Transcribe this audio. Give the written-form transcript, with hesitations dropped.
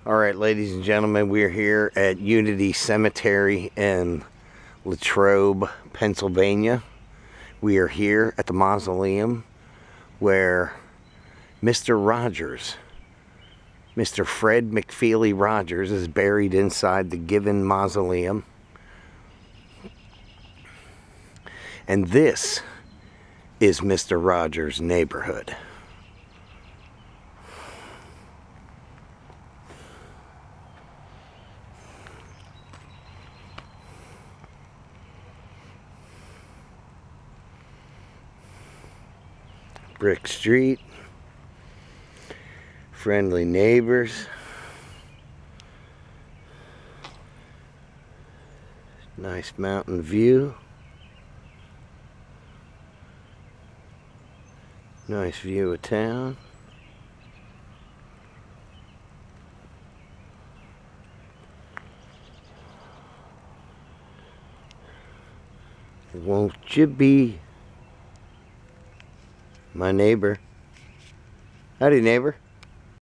Alright, ladies and gentlemen, we're here at Unity Cemetery in Latrobe, Pennsylvania. We are here at the mausoleum where Mr. Rogers, Mr. Fred McFeely Rogers, is buried inside the given mausoleum. And this is Mr. Rogers' neighborhood. Brick street, friendly neighbors, nice mountain view, nice view of town. Won't you be my neighbor? Howdy, neighbor.